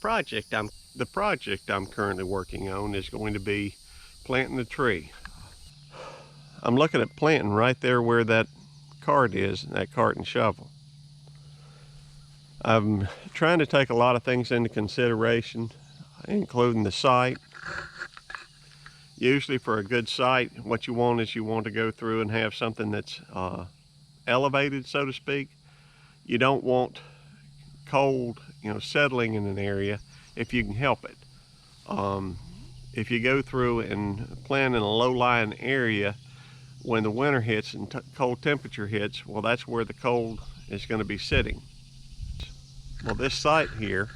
The project I'm currently working on is going to be planting a tree. I'm looking at planting right there where that cart is, that cart and shovel. I'm trying to take a lot of things into consideration, including the site. Usually for a good site, what you want is you want to go through and have something that's elevated, so to speak. You don't want cold, settling in an area if you can help it. If you go through and plant in a low-lying area, when the winter hits and cold temperature hits, well, that's where the cold is going to be sitting. Well, this site here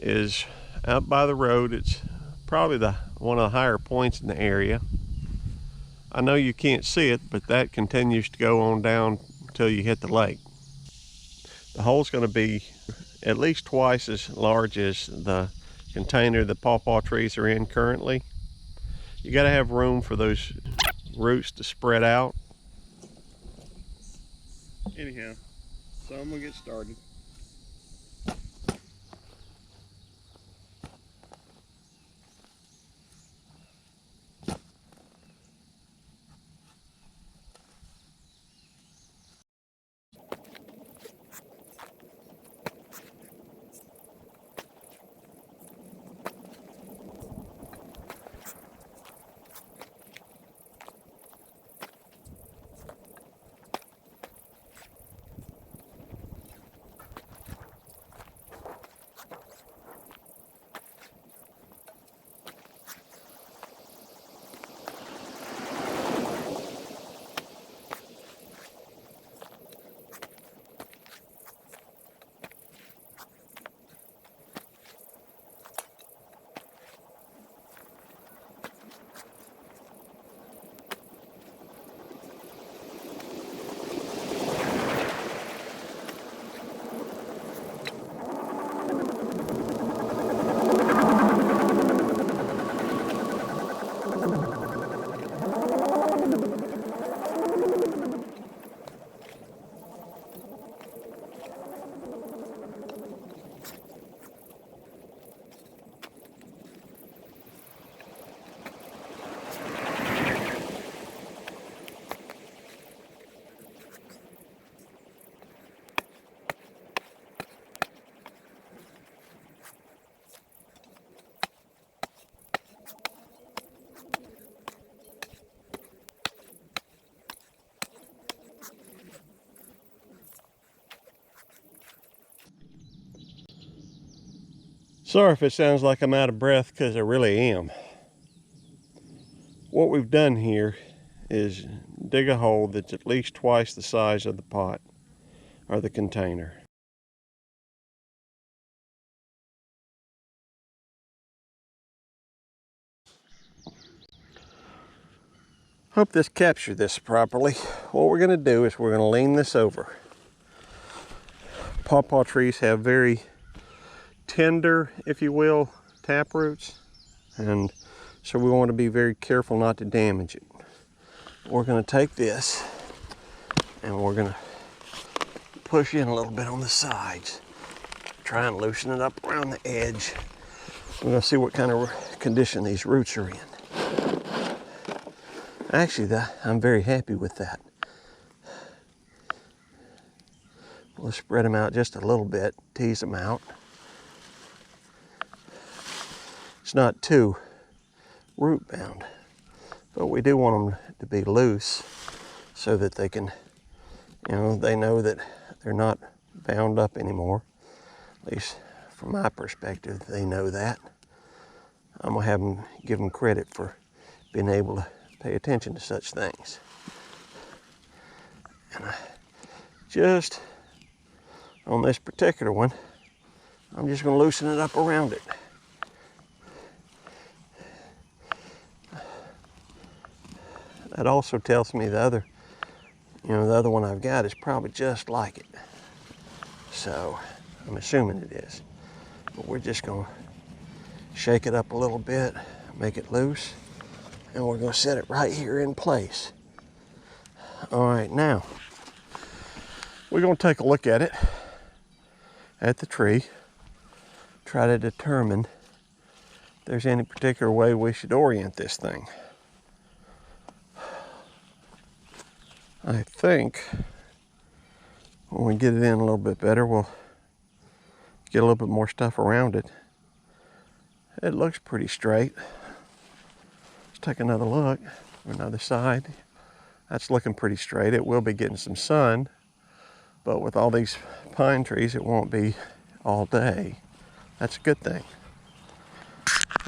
is out by the road. It's probably one of the higher points in the area. I know you can't see it, but that continues to go on down until you hit the lake. The hole's going to be at least twice as large as the container the pawpaw trees are in currently. You got to have room for those roots to spread out. Anyhow, so I'm gonna get started. Sorry if it sounds like I'm out of breath, because I really am. What we've done here is dig a hole that's at least twice the size of the pot or the container. Hope this captured this properly. What we're going to do is we're going to lean this over. Pawpaw trees have very tender, if you will, tap roots, and so we want to be very careful not to damage it. We're going to take this and we're going to push in a little bit on the sides, try and loosen it up around the edge. We're going to see what kind of condition these roots are in. Actually, I'm very happy with that. We'll spread them out just a little bit, tease them out. It's not too root bound, but we do want them to be loose so that they can, they know that they're not bound up anymore. At least from my perspective, they know that. I'm gonna give them credit for being able to pay attention to such things. And just on this particular one, I'm just gonna loosen it up around it. That also tells me the other one I've got is probably just like it. So I'm assuming it is. But we're just gonna shake it up a little bit, make it loose, and we're gonna set it right here in place. All right, now we're gonna take a look at it, at the tree. try to determine if there's any particular way we should orient this thing. I think when we get it in a little bit better, we'll get a little bit more stuff around it. It looks pretty straight. Let's take another look from another side. That's looking pretty straight. It will be getting some sun, but with all these pine trees, it won't be all day. That's a good thing.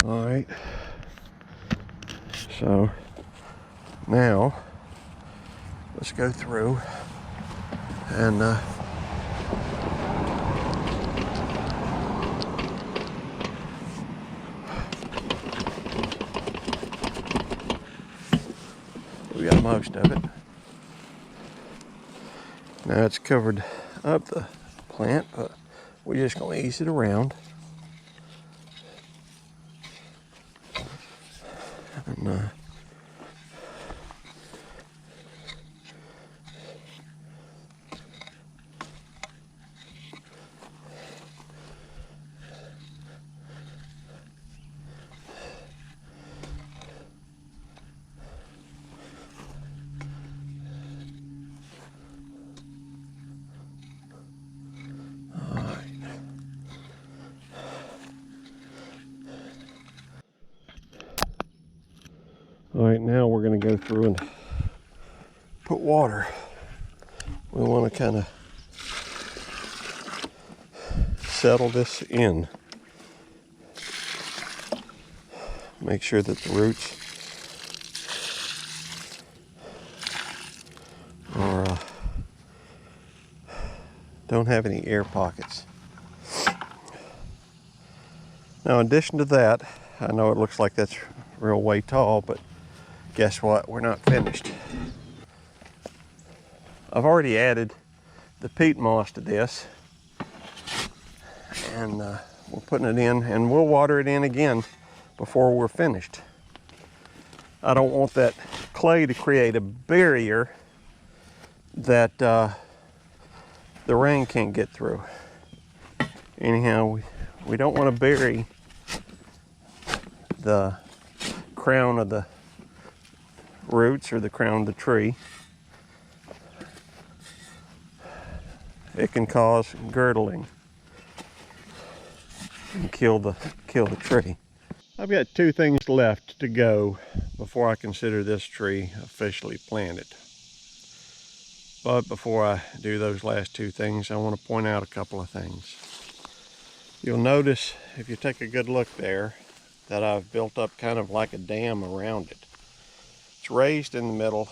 All right. So now let's go through and we got most of it. Now it's covered up the plant, but we're just going to ease it around. And all right, now we're going to go through and put water. We want to kind of settle this in. Make sure that the roots are, don't have any air pockets. Now, in addition to that, I know it looks like that's real way tall, but guess what? We're not finished. I've already added the peat moss to this, and we're putting it in, and we'll water it in again before we're finished. I don't want that clay to create a barrier that the rain can't get through. Anyhow, we don't want to bury the crown of the roots or the crown of the tree. It can cause girdling and kill the tree. I've got 2 things left to go before I consider this tree officially planted. But before I do those last 2 things, I want to point out a couple of things. You'll notice, if you take a good look there, that I've built up kind of like a dam around it. It's raised in the middle,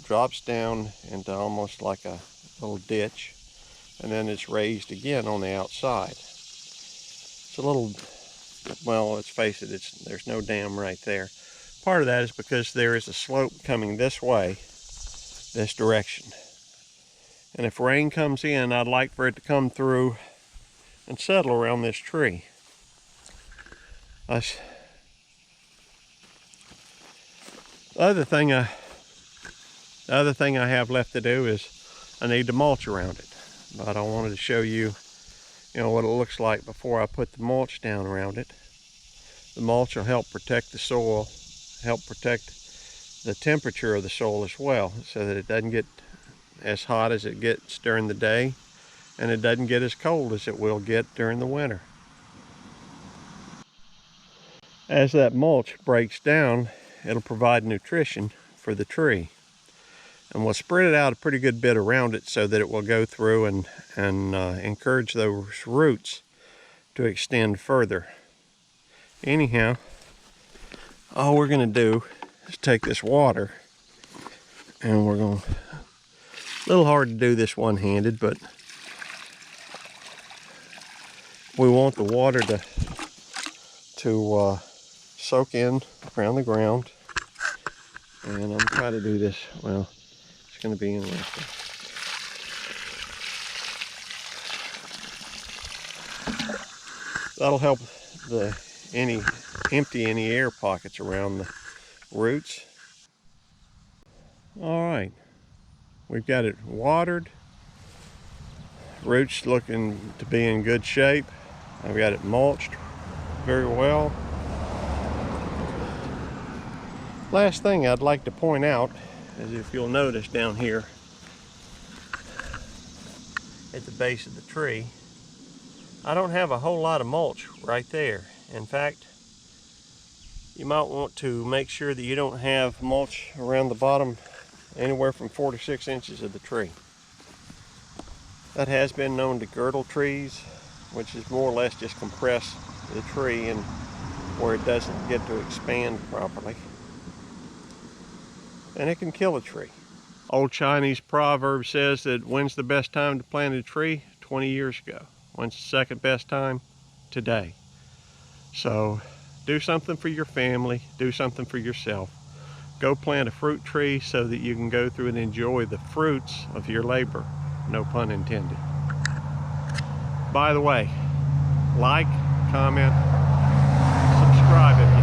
drops down into almost like a little ditch, and then it's raised again on the outside. It's a little, well, let's face it, there's no dam right there. Part of that is because there is a slope coming this way, this direction. And if rain comes in, I'd like for it to come through and settle around this tree. The other thing I have left to do is I need to mulch around it. But I wanted to show you, what it looks like before I put the mulch down around it. The mulch will help protect the soil, help protect the temperature of the soil as well, so that it doesn't get as hot as it gets during the day, and it doesn't get as cold as it will get during the winter. As that mulch breaks down, it'll provide nutrition for the tree. And we'll spread it out a pretty good bit around it so that it will go through and encourage those roots to extend further. Anyhow, all we're going to do is take this water, and we're going to, a little hard to do this one-handed, but we want the water to soak in around the ground. And I'm trying to do this, well, it's going to be interesting. That'll help empty any air pockets around the roots. All right, we've got it watered. Roots looking to be in good shape. I've got it mulched very well. Last thing I'd like to point out is, if you'll notice down here at the base of the tree, I don't have a whole lot of mulch right there. In fact, you might want to make sure that you don't have mulch around the bottom anywhere from 4 to 6 inches of the tree. That has been known to girdle trees, which is more or less just compress the tree and where it doesn't get to expand properly. And it can kill a tree. Old Chinese proverb says that when's the best time to plant a tree? 20 years ago. When's the second best time? Today. So do something for your family, do something for yourself. Go plant a fruit tree so that you can go through and enjoy the fruits of your labor. No pun intended. By the way, like, comment, subscribe if